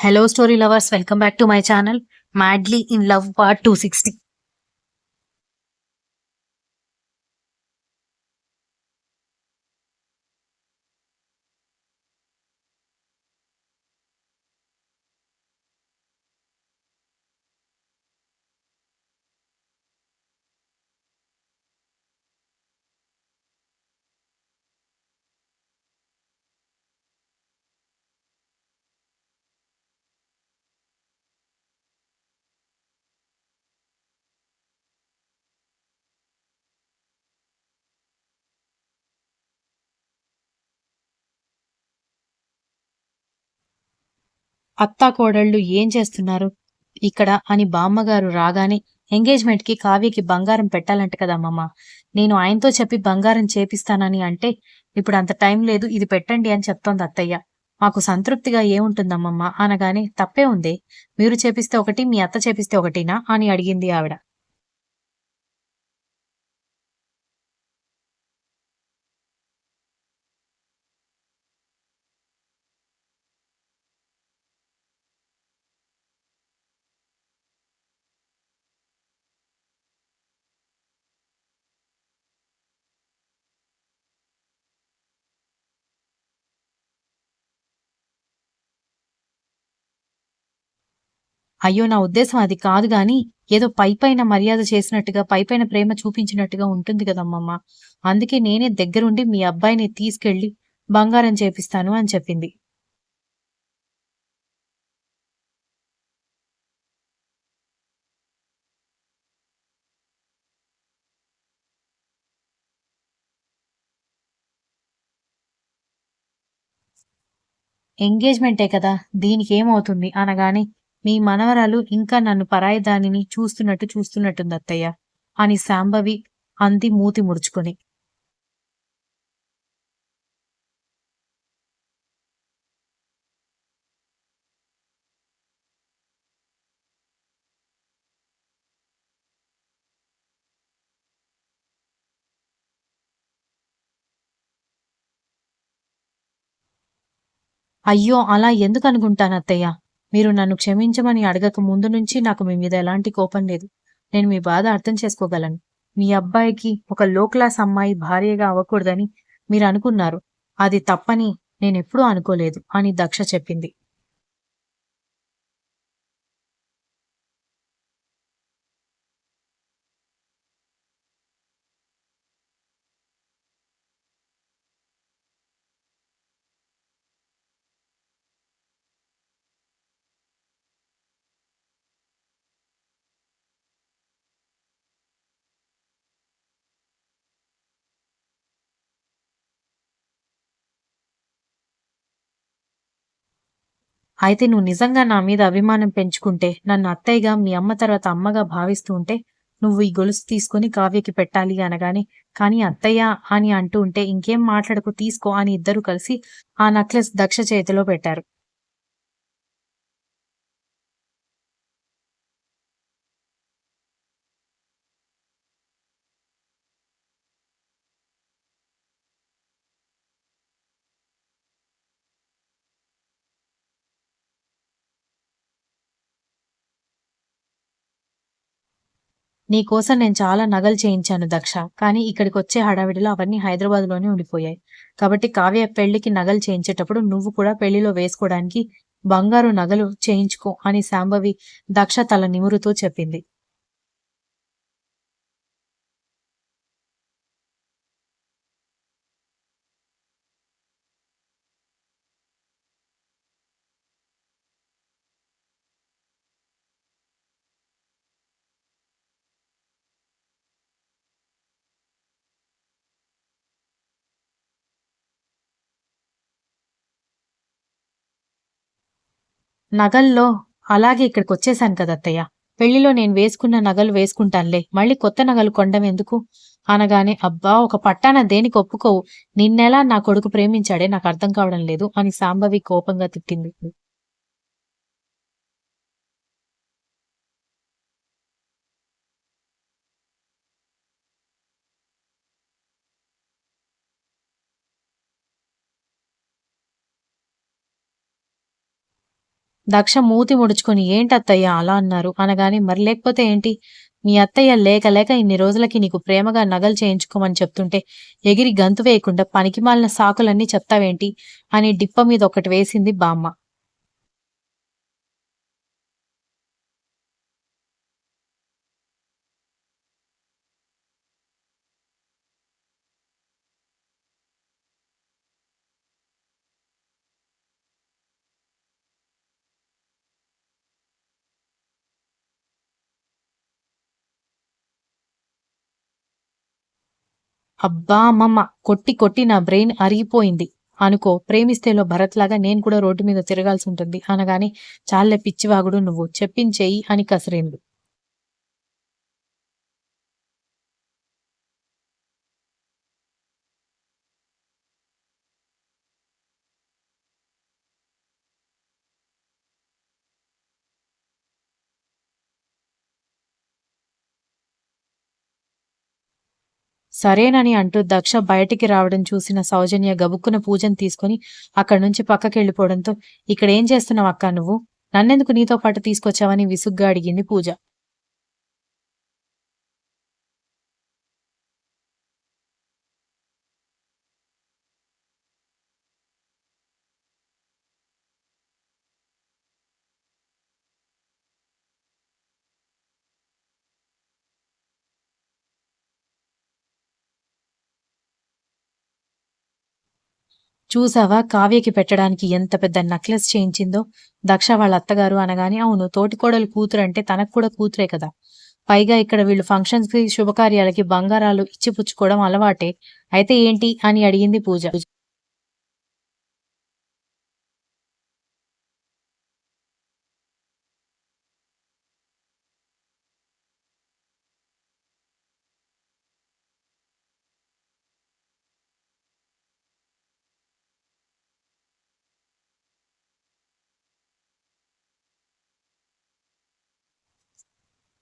Hello, story lovers. Welcome back to my channel, Madly in Love Part 260. అత్తా కోడళ్ళు ఏం చేస్తున్నారు ఇక్కడ అని బామ్మగారు రాగానే ఎంగేజ్మెంట్కి కావ్యకి బంగారం పెట్టాలంట కదా అమ్మమ్మ. నేను ఆయనతో చెప్పి బంగారం చేపిస్తానని అంటే ఇప్పుడు అంత టైం లేదు, ఇది పెట్టండి అని చెప్తోంది అత్తయ్య. మాకు సంతృప్తిగా ఏముంటుందమ్మమ్మ అనగానే తప్పే ఉంది, మీరు చేపిస్తే ఒకటి, మీ అత్త చేపిస్తే ఒకటినా అని అడిగింది ఆవిడ. అయ్యో! నా ఉద్దేశ్యం అది కాదు గానీ, ఏదో పైపైన మర్యాద చేసినట్టుగా, పైపైన ప్రేమ చూపించినట్టుగా ఉంటుంది కదమ్మమ్మ. అందుకే నేనే దగ్గరుండి మీ అబ్బాయిని తీసుకెళ్ళి బంగారం చేపిస్తాను అని చెప్పింది. ఎంగేజ్‌మెంటే కదా! దీనికేమవుతుంది అనగానే, మీ మనవరాలు ఇంకా నన్ను పరాయి దానిని చూస్తున్నట్టుందత్తయ్య అని శాంభవి అంది మూతి ముడుచుకొని. అయ్యో! అలా ఎందుకనుకుంటానత్తయ్య? మీరు నన్ను క్షమించమని అడగక ముందు నుంచి నాకు మీ మీద ఎలాంటి కోపం లేదు. నేను మీ బాధ అర్థం చేసుకోగలను. మీ అబ్బాయికి ఒక లో క్లాస్ అమ్మాయి భార్యగా అవ్వకూడదని మీరనుకున్నారు. అది తప్పని నేనెప్పుడూ అనుకోలేదు అని దక్ష చెప్పింది. అయితే నువ్వు నిజంగా నా మీద అభిమానం పెంచుకుంటే, నన్ను అత్తయ్యగా, మీ అమ్మ తర్వాత అమ్మగా భావిస్తూ ఉంటే, నువ్వు ఈ గొలుసు తీసుకొని కావ్యకి పెట్టాలి అనగానే, కానీ అత్తయ్య అని అంటూ ఉంటే, ఇంకేం మాట్లాడకు తీసుకో అని ఇద్దరూ కలిసి ఆ నెక్లెస్ దక్ష చేతిలో పెట్టారు. నీకోసం నేను చాలా నగలు చేయించాను దక్ష. కానీ ఇక్కడికొచ్చే హడావిడిలో అవన్నీ హైదరాబాద్‌లోనే ఉండిపోయాయి. కాబట్టి కావ్య పెళ్ళికి నగలు చేయించేటప్పుడు నువ్వు కూడా పెళ్లిలో వేసుకోడానికి బంగారు నగలు చేయించుకో అని శాంభవి దక్ష తల నిమురుతూ చెప్పింది. నగల్లో అలాగే ఇక్కడికొచ్చేశాను కదత్తయ్య! పెళ్లిలో నేను వేసుకున్న నగలు వేసుకుంటానులే. మళ్ళీ కొత్త నగలు కొనడం ఎందుకు? అనగానే అబ్బా! ఒక పట్టాన దేనికి ఒప్పుకోవు. నిన్నెలా నా కొడుకు ప్రేమించాడే నాకర్థం కావడం లేదు అని శాంభవి కోపంగా తిట్టింది. దక్ష మూతి ముడుచుకొని ఏంటత్తయ్య అలా అన్నారు అనగానే మరి లేకపోతే ఏంటి? మీ అత్తయ్య లేక లేక ఇన్ని రోజులకి నీకు ప్రేమగా నగలు చేయించుకోమని చెప్తుంటే ఎగిరి గంతు వేయకుండా పనికిమాలిన సాకులన్నీ చెప్తావేంటి? అని డిప్ప మీద ఒకటి వేసింది బామ్మ. అబ్బా అమ్మమ్మ! కొట్టి కొట్టి నా బ్రెయిన్ అరిగిపోయింది. అనుకో ప్రేమిస్తేలో భరత్‌లాగా నేను కూడా రోడ్డు మీద తిరగాల్సుంటుంది అనగానే చాల్లే పిచ్చివాగుడు నువ్వు చెప్పించెయ్యి అని కసిరింది. సరేనని అంటూ దక్ష బయటికి రావడం చూసిన సౌజన్య గబుక్కున పూజని తీసుకొని అక్కడ్నుంచి పక్కకెళ్ళిపోవడంతో ఇక్కడేం చేస్తున్నావక్కా నువ్వు? నన్నెందుకు నీతో పాటు తీసుకొచ్చావని విసుగ్గా అడిగింది పూజ. చూసావా కావ్యకి పెట్టడానికి ఎంత పెద్ద నెక్లెస్ చేయించిందో దక్ష వాళ్ళ అత్తగారు అనగానే అవును తోటికోడలు కూతురంటే తనకు కూడా కూతురే కదా. పైగా ఇక్కడ వీళ్ళు ఫంక్షన్స్‌కి, శుభకార్యాలకి బంగారాలు ఇచ్చి పుచ్చుకోవడం అలవాటే. అయితే ఏంటి అని అడిగింది పూజ.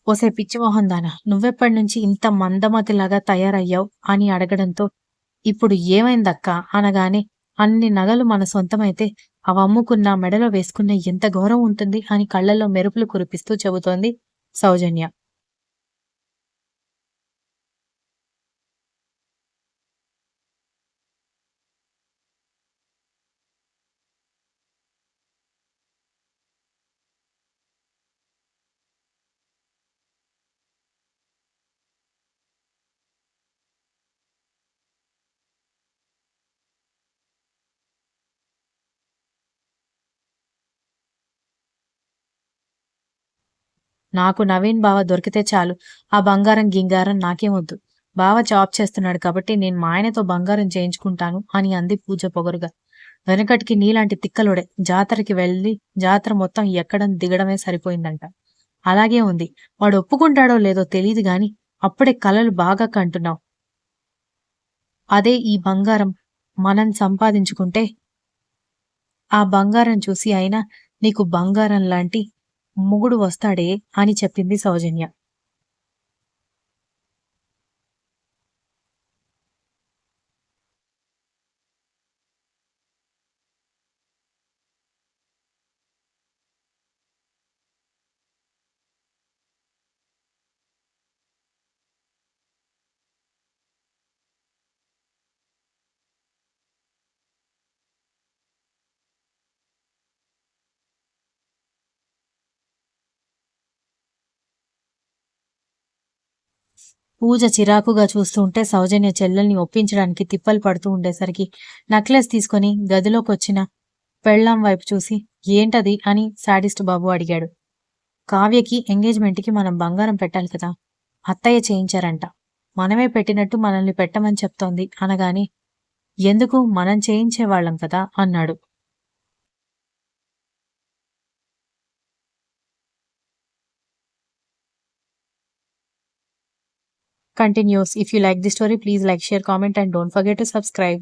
ఓసే పిచ్చి మొహం దానా! నువ్వెప్పటినుంచి ఇంత మందమతిలాగా తయారయ్యావు అని అడగడంతో ఇప్పుడు ఏమైందక్కా అనగానే అన్ని నగలు మన సొంతమైతే అవమ్ముకున్నా, మెడలో వేసుకున్న ఎంత గౌరవం ఉంటుంది అని కళ్ళల్లో మెరుపులు కురిపిస్తూ చెబుతోంది సౌజన్య. నాకు నవీన్ బావ దొరికితే చాలు. ఆ బంగారం, గింగారం నాకేమొద్దు. బావ జాబ్ చేస్తున్నాడు కాబట్టి నేను మా ఆయనతో బంగారం చేయించుకుంటాను అని అంది పూజ పొగరుగా. వెనకటికి నీలాంటి తిక్కలోడే జాతరకి వెళ్ళి జాతర మొత్తం ఎక్కడం, దిగడమే సరిపోయిందంట. అలాగే ఉంది. వాడు ఒప్పుకుంటాడో లేదో తెలీదు గాని అప్పుడే కలలు బాగా కంటున్నావు. అదే ఈ బంగారం మనం సంపాదించుకుంటే ఆ బంగారం చూసి అయినా నీకు బంగారం లాంటి మొగుడు వస్తాడే అని చెప్పింది సౌజన్య. పూజ చిరాకుగా చూస్తూ ఉంటే సౌజన్య చెల్లెల్ని ఒప్పించడానికి తిప్పలు పడుతూ ఉండేసరికి నెక్లెస్ తీసుకొని గదిలోకొచ్చిన పెళ్ళాం వైపు చూసి ఏంటది అని శాడిస్ట్ బాబు అడిగాడు. కావ్యకి ఎంగేజ్మెంట్‌కి మనం బంగారం పెట్టాలి కదా! అత్తయ్య చేయించారంట. మనమే పెట్టినట్టు మనల్ని పెట్టమని చెప్తోంది అనగానే ఎందుకు మనం చేయించేవాళ్ళం కదా! అన్నాడు. Continues. If you like the story, please like, share, comment and don't forget to subscribe.